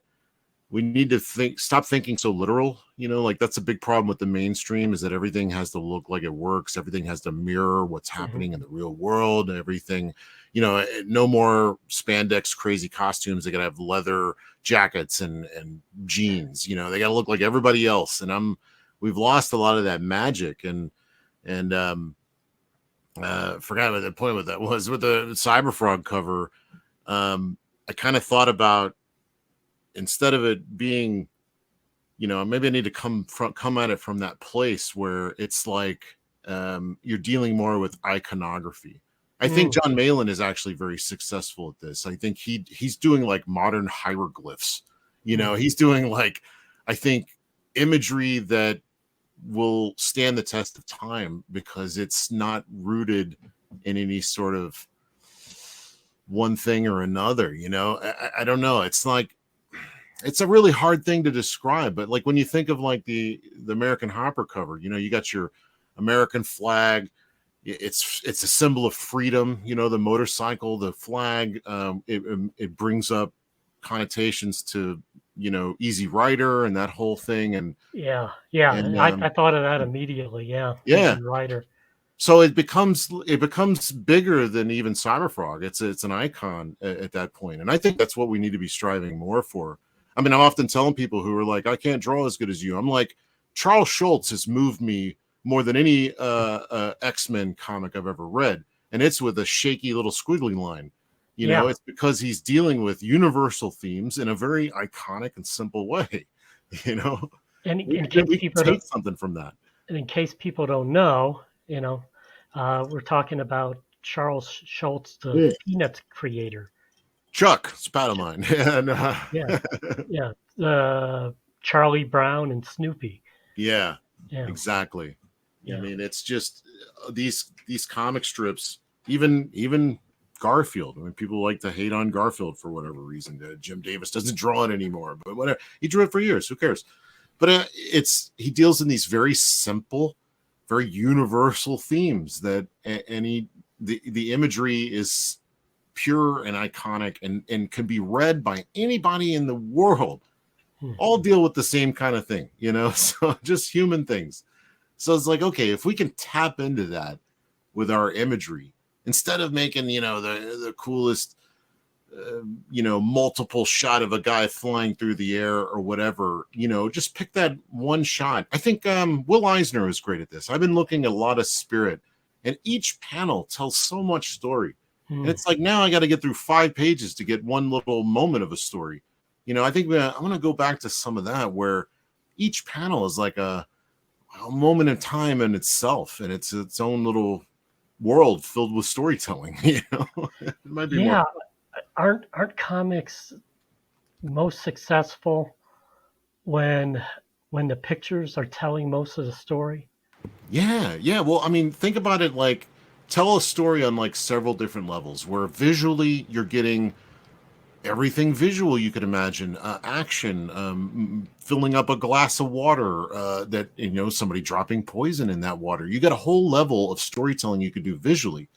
we need to stop thinking so literal. Like, that's a big problem with the mainstream, is that everything has to look like it works, everything has to mirror what's mhm. happening in the real world, everything. No more spandex crazy costumes. They gotta have leather jackets and jeans. They gotta look like everybody else, and we've lost a lot of that magic. And forgot what the point with that was, with the Cyberfrog cover. I kind of thought about, instead of it being, maybe I need to come at it from that place where it's like, you're dealing more with iconography. I think Mm, John Malin is actually very successful at this. I think he's doing like modern hieroglyphs. mm, He's doing, like, I think imagery that will stand the test of time because it's not rooted in any sort of one thing or another. I don't know. It's like, it's a really hard thing to describe, but like when you think of like the American Hopper cover, you got your American flag. It's a symbol of freedom. The motorcycle, the flag. It brings up connotations to Easy Rider and that whole thing, and Yeah. I thought of that immediately. Yeah. yeah. Easy Rider. So it becomes bigger than even Cyberfrog. It's an icon at that point, and I think that's what we need to be striving more for. I mean, I'm often telling people who are like, I can't draw as good as you. I'm like, Charles Schultz has moved me more than any X-Men comic I've ever read, and it's with a shaky little squiggly line. Yeah. It's because he's dealing with universal themes in a very iconic and simple way. And we in can, case we can people take don't, something from that. in case people don't know, we're talking about Charles Schultz, the Peanuts creator. Chuck, it's a pal of mine. And, Yeah. Yeah. Charlie Brown and Snoopy. yeah, Yeah. exactly. Yeah. I mean, it's just these comic strips, even Garfield. I mean, people like to hate on Garfield for whatever reason. Jim Davis doesn't draw it anymore, but whatever. He drew it for years. Who cares? But he deals in these very simple, very universal themes that, and the imagery is pure and iconic and can be read by anybody in the world. All deal with the same kind of thing, so just human things. So it's like, okay, if we can tap into that with our imagery, instead of making, the coolest, multiple shot of a guy flying through the air or whatever, just pick that one shot. I think Will Eisner is great at this. I've been looking at a lot of Spirit, and each panel tells so much story. And it's like, now I got to get through 5 pages to get one little moment of a story. I think I'm going to go back to some of that where each panel is like a moment in time in itself, and it's its own little world filled with storytelling. It might be more. Aren't comics most successful when the pictures are telling most of the story? Yeah. Well, I mean, think about it like, tell a story on like several different levels where visually you're getting everything visual you could imagine, action, filling up a glass of water, that somebody dropping poison in that water. You got a whole level of storytelling you could do visually.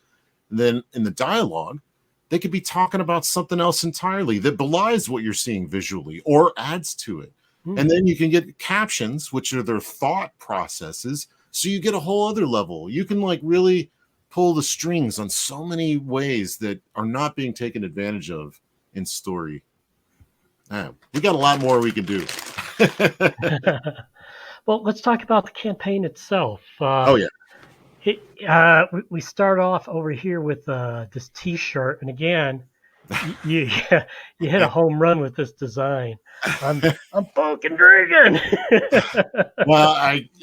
And then in the dialogue, they could be talking about something else entirely that belies what you're seeing visually or adds to it. And then you can get captions, which are their thought processes, so you get a whole other level. You can like really pull the strings on so many ways that are not being taken advantage of in story. We got a lot more we can do. Well, let's talk about the campaign itself. Oh yeah. We start off over here with this T-shirt, and again, you you hit a home run with this design. I'm fucking drinking. Well,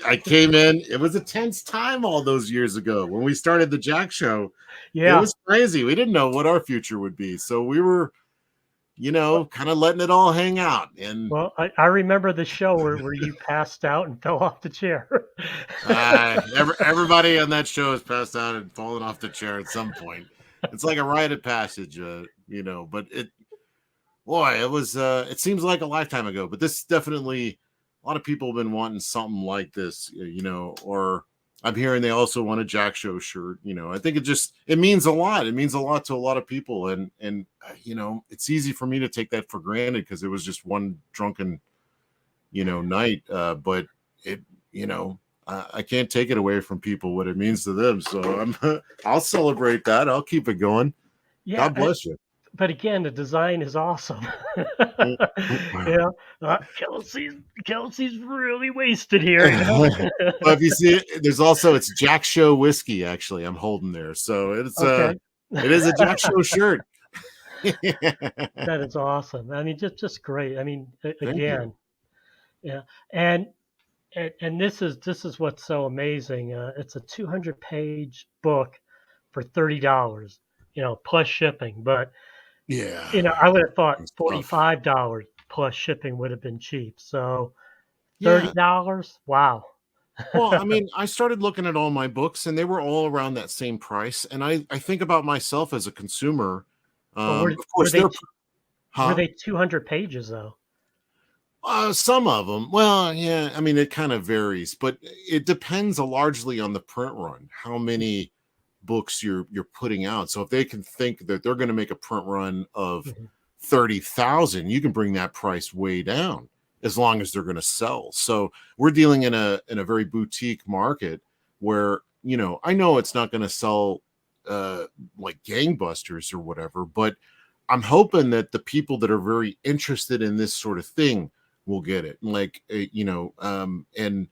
I came in. It was a tense time all those years ago when we started the Jack Show. It was crazy. We didn't know what our future would be, so we were, kind of letting it all hang out. And well, I remember the show where you passed out and fell off the chair. everybody on that show has passed out and fallen off the chair at some point. It's like a rite of passage, but it was, it seems like a lifetime ago, but this definitely, a lot of people have been wanting something like this, or I'm hearing they also want a Jack Show shirt. I think it means a lot. It means a lot to a lot of people. And it's easy for me to take that for granted because it was just one drunken, night. But it, I can't take it away from people what it means to them. So I'll celebrate that. I'll keep it going. Yeah. God bless you. But again, the design is awesome. Kelsey's really wasted here. Well, if you see it, there's also, it's Jack Show whiskey. Actually, I'm holding there, so it's okay. It is a Jack Show shirt. That is awesome. I mean, just great. I mean, again, yeah, and this is what's so amazing. It's a 200-page book for $30, plus shipping. But yeah, I would have thought $45 plus shipping would have been cheap. So Yeah. $30? Wow. Well, I mean, I started looking at all my books and they were all around that same price. And I think about myself as a consumer. But Of course, they're, were huh? they 200 pages though? Some of them. Well, yeah, I mean, it kind of varies, but it depends largely on the print run, how many books you're putting out. So if they can think that they're going to make a print run of Mhm. 30,000, you can bring that price way down as long as they're going to sell. So we're dealing in a very boutique market where, I know it's not going to sell uh like gangbusters or whatever, but I'm hoping that the people that are very interested in this sort of thing will get it. Like, and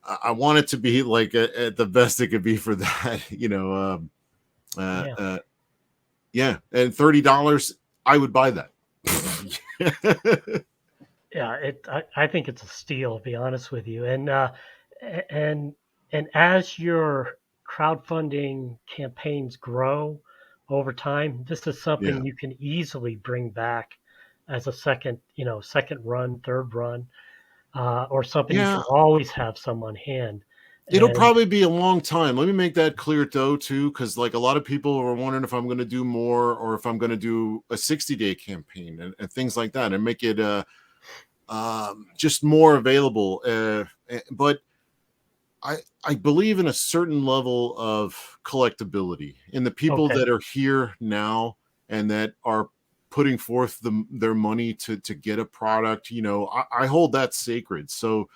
I want it to be like at the best it could be for that, uh, Yeah. uh, yeah. And $30, I would buy that. Yeah, I think it's a steal, to be honest with you. And and as your crowdfunding campaigns grow over time, this is Yeah. something you can easily bring back as a second run, third run, or something you Yeah. can always have some on hand. It'll And probably be a long time. Let me make that clear though, too, because like a lot of people are wondering if I'm going to do more or if I'm going to do a 60-day campaign and things like that and make it just more available. But I believe in a certain level of collectability in the people okay, that are here now and that are putting forth their money to get a product. I hold that sacred. So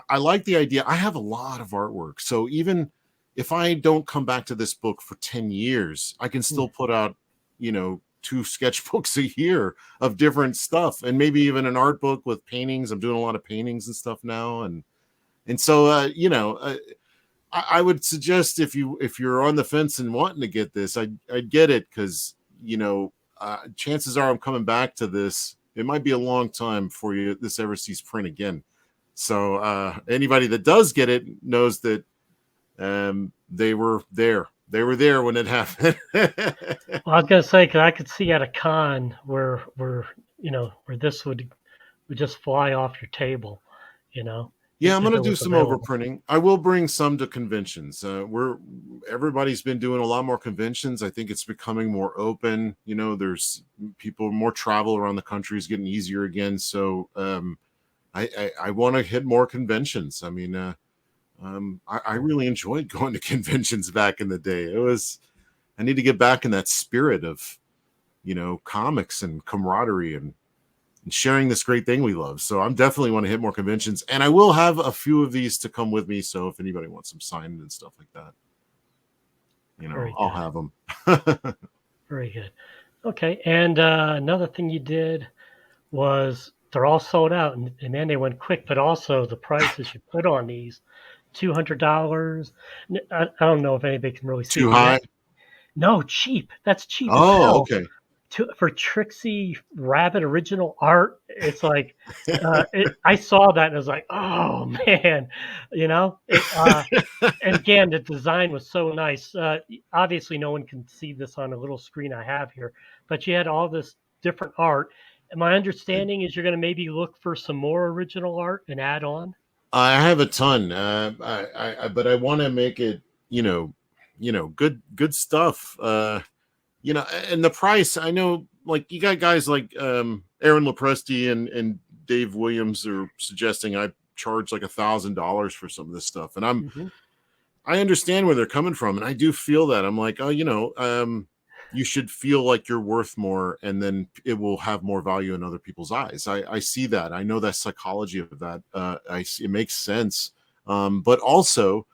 I like the idea. I have a lot of artwork. So even if I don't come back to this book for 10 years, I can hmm, still put out, two sketchbooks a year of different stuff and maybe even an art book with paintings. I'm doing a lot of paintings and stuff now. And so, I would suggest if you're on the fence and wanting to get this, I'd get it because chances are I'm coming back to this. It might be a long time before this ever sees print again. So anybody that does get it knows that they were there. They were there when it happened. well, I was gonna say, 'cause I could see at a con where this would just fly off your table, you know, Yeah, I'm if gonna it do was some available. overprinting. I will bring some to conventions. Everybody's been doing a lot more conventions. I think it's becoming more open. There's people more travel around the country is getting easier again. So I want to hit more conventions. I mean, I Cool. really enjoyed going to conventions back in the day. I need to get back in that spirit of comics and camaraderie and sharing this great thing we love. So I'm definitely want to hit more conventions, and I will have a few of these to come with me. So if anybody wants some signed and stuff like that, Very I'll good. have them. Very good. Okay. And another thing you did was they're all sold out, and then they went quick. But also the prices you put on these, $200. I don't know if anybody can really see Too it, but high? no, cheap. That's cheap as Oh, hell. okay. For Trixie Rabbit original art, it's like I saw that and I was like, oh man, and again, the design was so nice. Obviously, no one can see this on a little screen I have here, but you had all this different art. And my understanding is you're going to maybe look for some more original art and add on. I have a ton, but I want to make it, good stuff. And the price. I know, like you got guys like Aaron Lepresti and Dave Williams are suggesting I charge like $1,000 for some of this stuff, and Hmm. I understand where they're coming from, and I do feel that. I'm like, oh, you should feel like you're worth more, and then it will have more value in other people's eyes. I see that. I know that psychology of that. It makes sense. But also,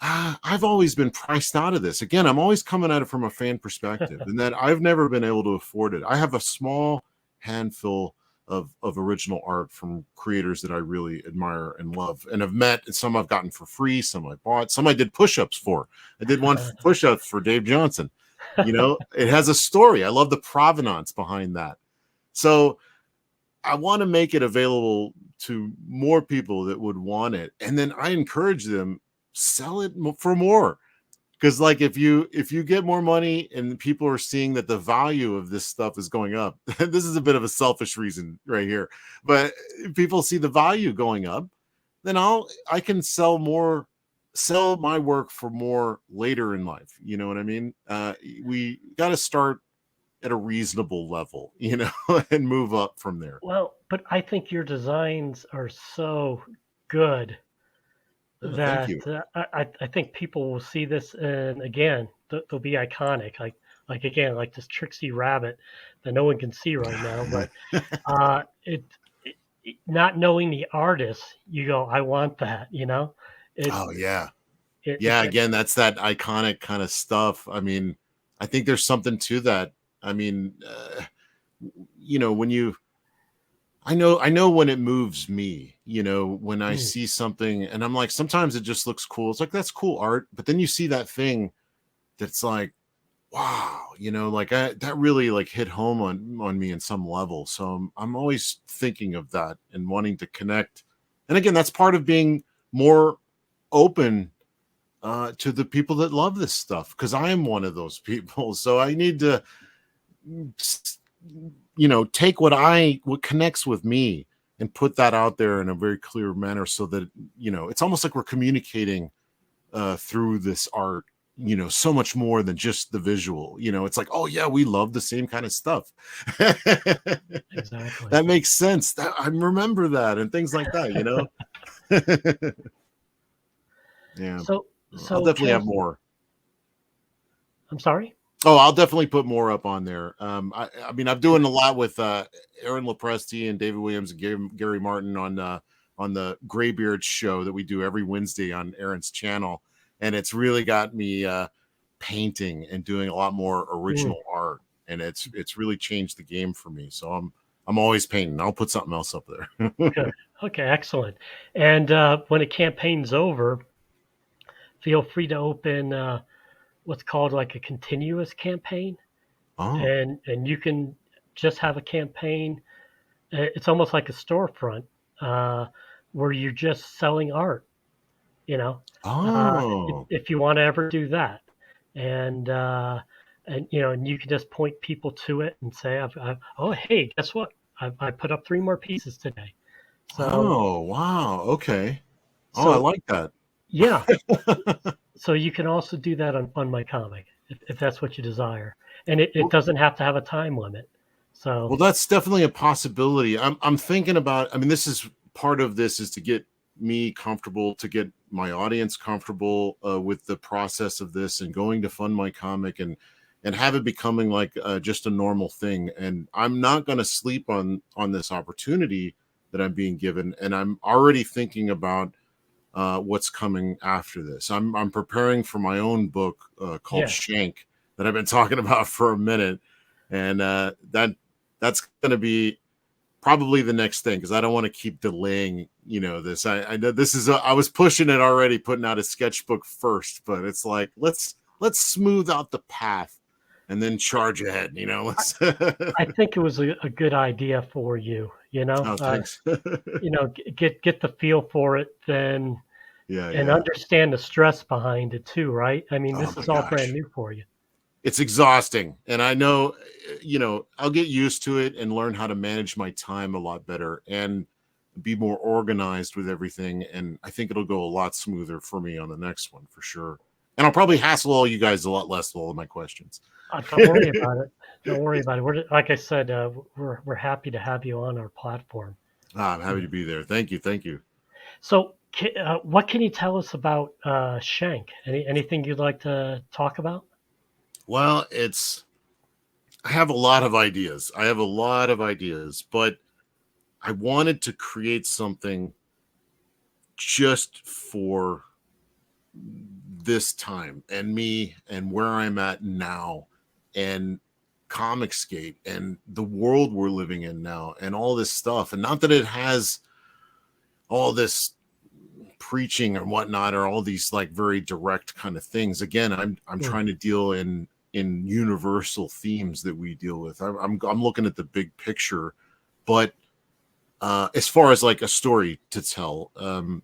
I've always been priced out of this. Again, I'm always coming at it from a fan perspective, and that I've never been able to afford it. I have a small handful of original art from creators that I really admire and love, and have met. And some I've gotten for free, some I bought, some I did push-ups for. I did one push-up for Dave Johnson. It has a story. I love the provenance behind that. So I want to make it available to more people that would want it, and then I encourage them sell it for more. because like if you get more money and people are seeing that the value of this stuff is going up, this is a bit of a selfish reason right here, but if people see the value going up, then I can sell my work for more later in life. You know what I mean? We got to start at a reasonable level, and move up from there. Well, but I think your designs are so good Oh, thank that you. I think people will see this, and again, they'll be iconic. Like again, like this Trixie rabbit that no one can see right now, but it, not knowing the artist, you go, I want that. It Oh yeah. it Yeah, again, that's that iconic kind of stuff. I mean, I think there's something to that. I mean, when I know when it moves me, when I mm, see something and I'm like, sometimes it just looks cool. It's like, that's cool art. But then you see that thing that's like, wow, like that really like hit home on me in some level. So I'm always thinking of that and wanting to connect. And again, that's part of being more open to the people that love this stuff, because I am one of those people. So I need to, take what connects with me and put that out there in a very clear manner, so that it's almost like we're communicating through this art, so much more than just the visual. It's like, oh yeah, we love the same kind of stuff. exactly. That makes sense. I remember that, and things like that. Yeah, So I'll so definitely have Kelsey, more. I'm sorry. Oh, I'll definitely put more up on there. I mean, I'm doing a lot with Aaron Lopresti and David Williams and Gary Martin on the Graybeard show that we do every Wednesday on Aaron's channel, and it's really got me painting and doing a lot more Mm, original art, and it's really changed the game for me. So I'm always painting. I'll put something else up there. good. Okay, excellent. And when a campaign's over, feel free to open what's called like a continuous campaign, Oh, and you can just have a campaign. It's almost like a storefront uh, where you're just selling art. You know, oh, if you want to ever do that, and and you can just point people to it and say, "Oh, hey, guess what? I put up 3 more pieces today." So oh, wow. Okay. Oh, I so like that. yeah, so you can also do that on my comic if that's what you desire, and it doesn't have to have a time limit. So Well, that's definitely a possibility. I'm thinking about, I mean, this is part of this is to get me comfortable, to get my audience comfortable with the process of this, and going to fund my comic, and have it becoming like just a normal thing. And I'm not going to sleep on this opportunity that I'm being given, and I'm already thinking about what's coming after this. I'm preparing for my own book called yeah, Shank, that I've been talking about for a minute, and that's going to be probably the next thing, because I don't want to keep delaying. This. I know this is. I was pushing it already, putting out a sketchbook first, but it's like, let's smooth out the path and then charge ahead. I, Let's. I think it was a good idea for you. Oh, thanks. Get the feel for it, then Yeah, and yeah. understand the stress behind it too, right? I mean, Oh this my is all brand gosh. new for you. It's exhausting, and I know, I'll get used to it and learn how to manage my time a lot better and be more organized with everything, and I think it'll go a lot smoother for me on the next one for sure. And I'll probably hassle all you guys a lot less with all of my questions. Don't worry about it. Don't worry about it. Like I said, we're happy to have you on our platform. I'm happy to be there. Thank you, thank you. So, what can you tell us about Shank? Anything you'd like to talk about? Well, I have a lot of ideas. But I wanted to create something just for this time and me and where I'm at now, and Comicsgate and the world we're living in now, and all this stuff. And not that it has all this preaching and whatnot, or all these like very direct kind of things. Again, I'm Mm, trying to deal in universal themes that we deal with. I'm looking at the big picture, but as far as like a story to tell,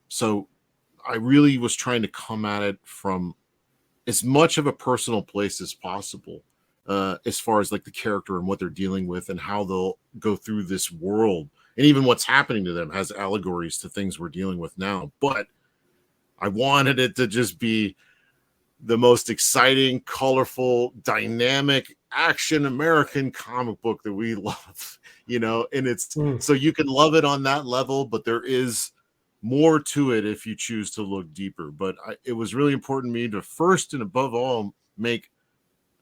so I really was trying to come at it from as much of a personal place as possible, as far as like the character and what they're dealing with and how they'll go through this world, and even what's happening to them has allegories to things we're dealing with now. But I wanted it to just be the most exciting, colorful, dynamic, action American comic book that we love, and it's so you can love it on that level, but there is more to it if you choose to look deeper. But it was really important to me to first and above all make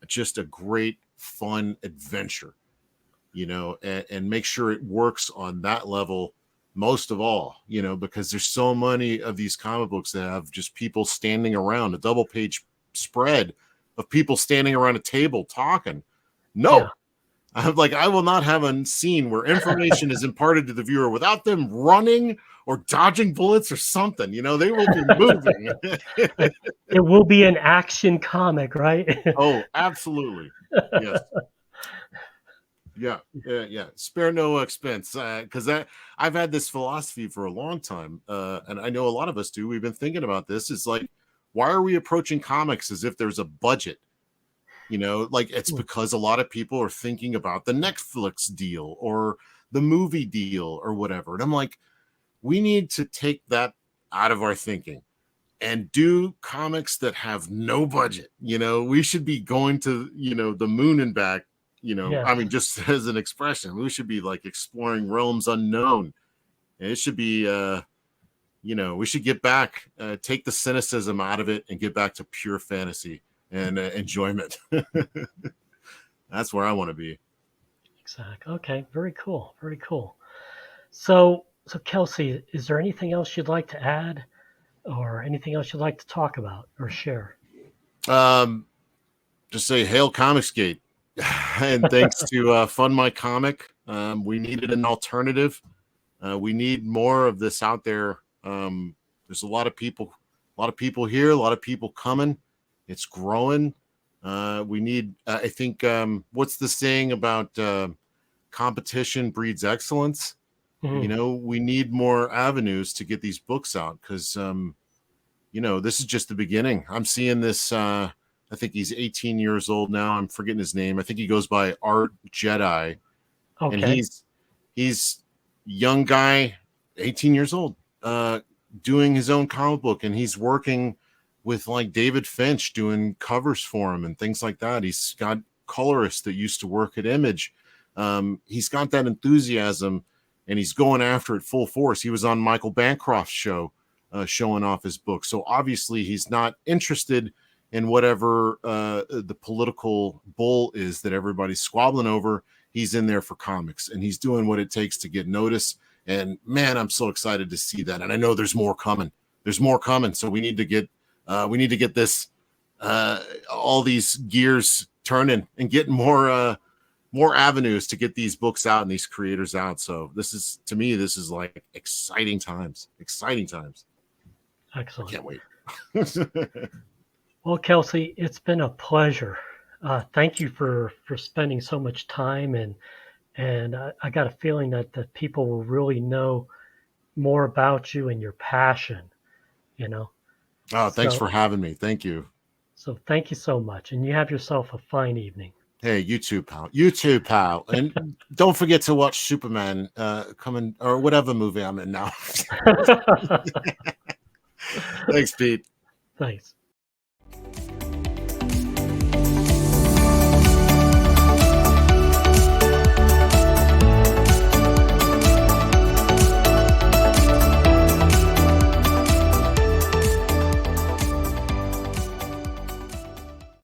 just a great, fun adventure, and make sure it works on that level most of all, because there's so many of these comic books that have just people standing around, a double page spread of people standing around a table talking. No, yeah. I'm like, I will not have a scene where information is imparted to the viewer without them running or dodging bullets or something. They will be moving. It will be an action comic, right? Oh, absolutely. Yes. Yeah. Spare no expense, because I've had this philosophy for a long time, and I know a lot of us do. We've been thinking about this. It's like, why are we approaching comics as if there's a budget? Like it's because a lot of people are thinking about the Netflix deal or the movie deal or whatever. And I'm like, we need to take that out of our thinking and do comics that have no budget. We should be going to, the moon and back. Yeah. I mean, just as an expression, we should be like exploring realms unknown. And it should be, we should get back, take the cynicism out of it and get back to pure fantasy and enjoyment. That's where I want to be. Exactly. Okay. Very cool. Very cool. So Kelsey, is there anything else you'd like to add or anything else you'd like to talk about or share? Just say, hail Comicsgate. And thanks to FundMyComic, we needed an alternative. We need more of this out there. There's a lot of people here, a lot of people coming. It's growing. We need, I think, what's the saying about competition breeds excellence? Mm-hmm. We need more avenues to get these books out because, this is just the beginning. I'm seeing this. I think he's 18 years old now. I'm forgetting his name. I think he goes by Art Jedi. Okay. And he's young guy, 18 years old, doing his own comic book, and he's working with like David Finch doing covers for him and things like that. He's got colorists that used to work at Image. He's got that enthusiasm, and he's going after it full force. He was on Michael Bancroft's show, showing off his book. So obviously he's not interested in whatever the political bull is that everybody's squabbling over. He's in there for comics, and he's doing what it takes to get noticed. And man, I'm so excited to see that. And I know there's more coming. So we need to get this, all these gears turning and getting more avenues to get these books out and these creators out. So this is like exciting times. Excellent. I can't wait. Well, Kelsey, it's been a pleasure. Thank you for spending so much time, and I got a feeling that the people will really know more about you and your passion. Oh, thanks for having me. Thank you. So thank you so much, and you have yourself a fine evening. Hey, you too, pal. And don't forget to watch Superman coming, or whatever movie I'm in now. Thanks, Pete. Thanks.